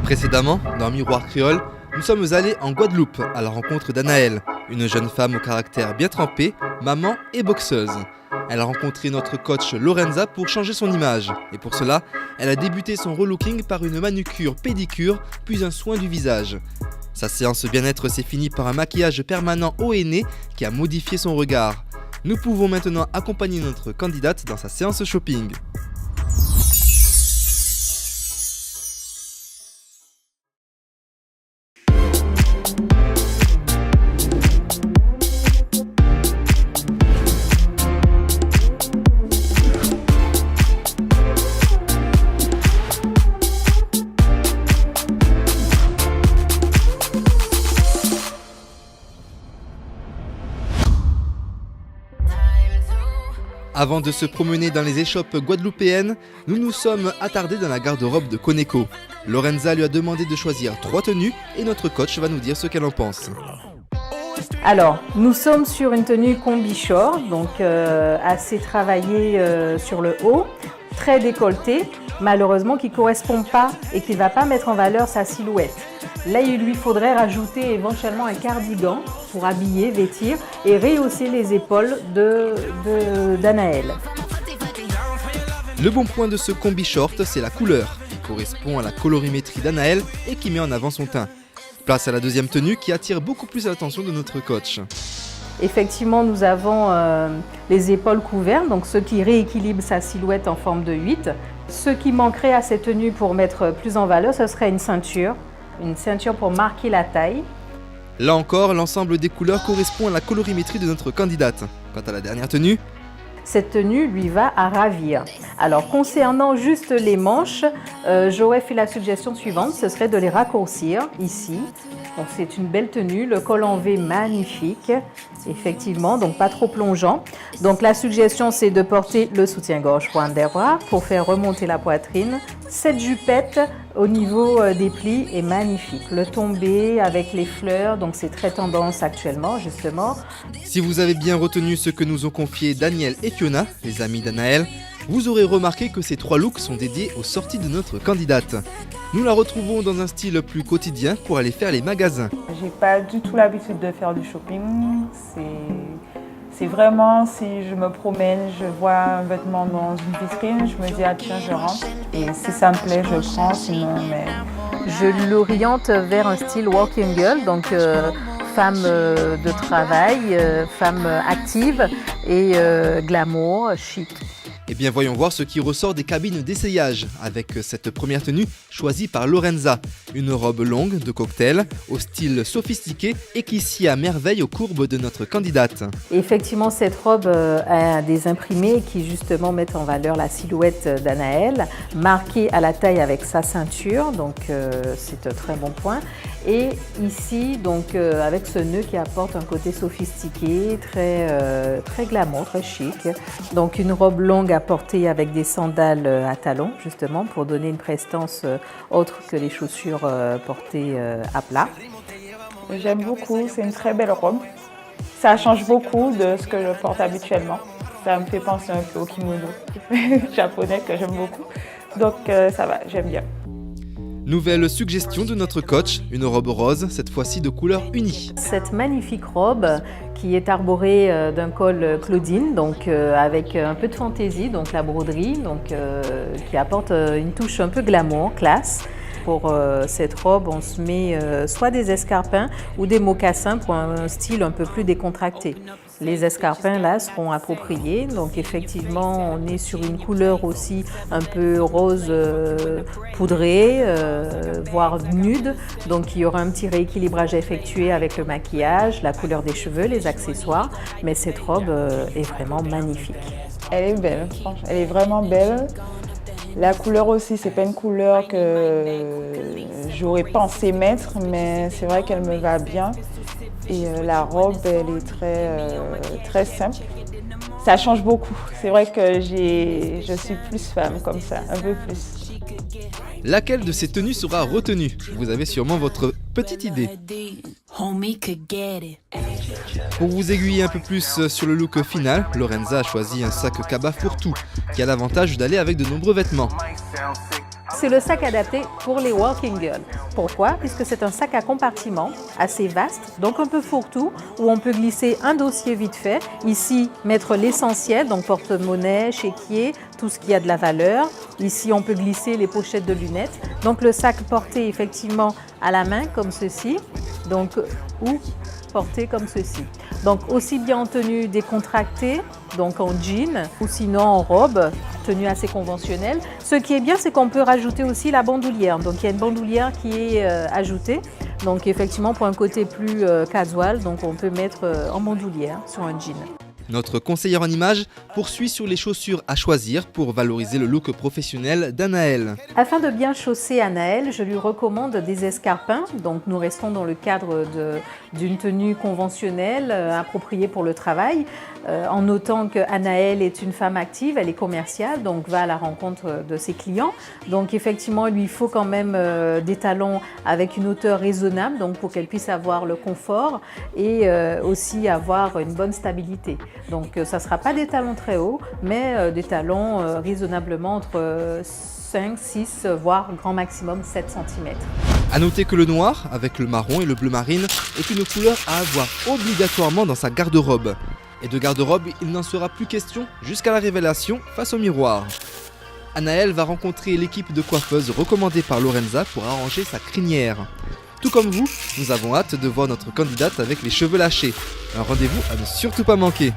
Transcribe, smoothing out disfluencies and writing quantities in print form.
Précédemment, dans Miroir Créole, nous sommes allés en Guadeloupe à la rencontre d'Anaëlle, une jeune femme au caractère bien trempé, maman et boxeuse. Elle a rencontré notre coach Lorenza pour changer son image. Et pour cela, elle a débuté son relooking par une manucure pédicure, puis un soin du visage. Sa séance bien-être s'est finie par un maquillage permanent haut et nez qui a modifié son regard. Nous pouvons maintenant accompagner notre candidate dans sa séance shopping. Avant de se promener dans les échoppes guadeloupéennes, nous nous sommes attardés dans la garde-robe de Coneco. Lorenza lui a demandé de choisir 3 tenues et notre coach va nous dire ce qu'elle en pense. Alors, nous sommes sur une tenue combi short, donc assez travaillée sur le haut, très décolletée, malheureusement qui ne correspond pas et qui ne va pas mettre en valeur sa silhouette. Là, il lui faudrait rajouter éventuellement un cardigan pour habiller, vêtir et rehausser les épaules d'Anaëlle. Le bon point de ce combi short, c'est la couleur, qui correspond à la colorimétrie d'Anaëlle et qui met en avant son teint. Place à la deuxième tenue qui attire beaucoup plus l'attention de notre coach. Effectivement, nous avons les épaules couvertes, donc ce qui rééquilibre sa silhouette en forme de 8. Ce qui manquerait à cette tenue pour mettre plus en valeur, ce serait une ceinture pour marquer la taille. Là encore, l'ensemble des couleurs correspond à la colorimétrie de notre candidate. Quant à la dernière tenue, cette tenue lui va à ravir. Alors concernant juste les manches, j'aurais fait la suggestion suivante, ce serait de les raccourcir ici. Donc c'est une belle tenue, le col en V magnifique, effectivement, donc pas trop plongeant. Donc la suggestion c'est de porter le soutien-gorge point des bras pour faire remonter la poitrine. Cette jupette au niveau des plis est magnifique. Le tombé avec les fleurs, donc c'est très tendance actuellement justement. Si vous avez bien retenu ce que nous ont confié Daniel et Fiona, les amis d'Anaëlle, vous aurez remarqué que ces 3 looks sont dédiés aux sorties de notre candidate. Nous la retrouvons dans un style plus quotidien pour aller faire les magasins. J'ai pas du tout l'habitude de faire du shopping. C'est vraiment si je me promène, je vois un vêtement dans une vitrine, je me dis ah tiens je rentre et si ça me plaît je prends, sinon mais... Je l'oriente vers un style working girl, donc femme de travail, femme active et glamour, chic. Eh bien voyons voir ce qui ressort des cabines d'essayage avec cette première tenue choisie par Lorenza. Une robe longue de cocktail au style sophistiqué et qui scie à merveille aux courbes de notre candidate. Effectivement, cette robe a des imprimés qui justement mettent en valeur la silhouette d'Anaëlle, marquée à la taille avec sa ceinture, donc c'est un très bon point. Et ici, donc avec ce nœud qui apporte un côté sophistiqué, très glamour, très chic. Donc une robe longue à porter avec des sandales à talons, justement, pour donner une prestance autre que les chaussures portées à plat. J'aime beaucoup, c'est une très belle robe. Ça change beaucoup de ce que je porte habituellement. Ça me fait penser un peu au kimono japonais que j'aime beaucoup. Donc ça va, j'aime bien. Nouvelle suggestion de notre coach, une robe rose, cette fois-ci de couleur unie. Cette magnifique robe qui est arborée d'un col Claudine, donc avec un peu de fantaisie, donc la broderie, donc qui apporte une touche un peu glamour, classe. Pour cette robe, on se met soit des escarpins ou des mocassins pour un style un peu plus décontracté. Les escarpins là seront appropriés, donc effectivement on est sur une couleur aussi un peu rose poudré, voire nude, donc il y aura un petit rééquilibrage à effectuer avec le maquillage, la couleur des cheveux, les accessoires, mais cette robe est vraiment magnifique. Elle est belle, franchement, elle est vraiment belle. La couleur aussi, c'est pas une couleur que j'aurais pensé mettre, mais c'est vrai qu'elle me va bien. Et la robe, elle est très simple. Ça change beaucoup. C'est vrai que je suis plus femme comme ça, un peu plus. Laquelle de ces tenues sera retenue? Vous avez sûrement votre petite idée. Pour vous aiguiller un peu plus sur le look final, Lorenza a choisi un sac cabas fourre-tout, qui a l'avantage d'aller avec de nombreux vêtements. C'est le sac adapté pour les working girls. Pourquoi? Puisque c'est un sac à compartiment assez vaste, donc un peu fourre-tout, où on peut glisser un dossier vite fait. Ici, mettre l'essentiel, donc porte-monnaie, chéquier, tout ce qui a de la valeur. Ici, on peut glisser les pochettes de lunettes. Donc le sac porté effectivement à la main comme ceci, donc ou porté comme ceci. Donc aussi bien en tenue décontractée, donc en jean, ou sinon en robe, tenue assez conventionnelle. Ce qui est bien, c'est qu'on peut rajouter aussi la bandoulière. Donc il y a une bandoulière qui est ajoutée. Donc effectivement pour un côté plus casual, donc on peut mettre en bandoulière sur un jean. Notre conseillère en images poursuit sur les chaussures à choisir pour valoriser le look professionnel d'Anaëlle. Afin de bien chausser Anaëlle, je lui recommande des escarpins. Donc nous restons dans le cadre d'une tenue conventionnelle appropriée pour le travail. En notant qu'Anaëlle est une femme active, elle est commerciale, donc va à la rencontre de ses clients. Donc effectivement, il lui faut quand même des talons avec une hauteur raisonnable, donc pour qu'elle puisse avoir le confort et aussi avoir une bonne stabilité. Donc ça ne sera pas des talons très hauts, mais des talons raisonnablement entre 5, 6, voire grand maximum 7 cm. A noter que le noir, avec le marron et le bleu marine, est une couleur à avoir obligatoirement dans sa garde-robe. Et de garde-robe, il n'en sera plus question jusqu'à la révélation face au miroir. Anaëlle va rencontrer l'équipe de coiffeuses recommandée par Lorenza pour arranger sa crinière. Tout comme vous, nous avons hâte de voir notre candidate avec les cheveux lâchés. Un rendez-vous à ne surtout pas manquer.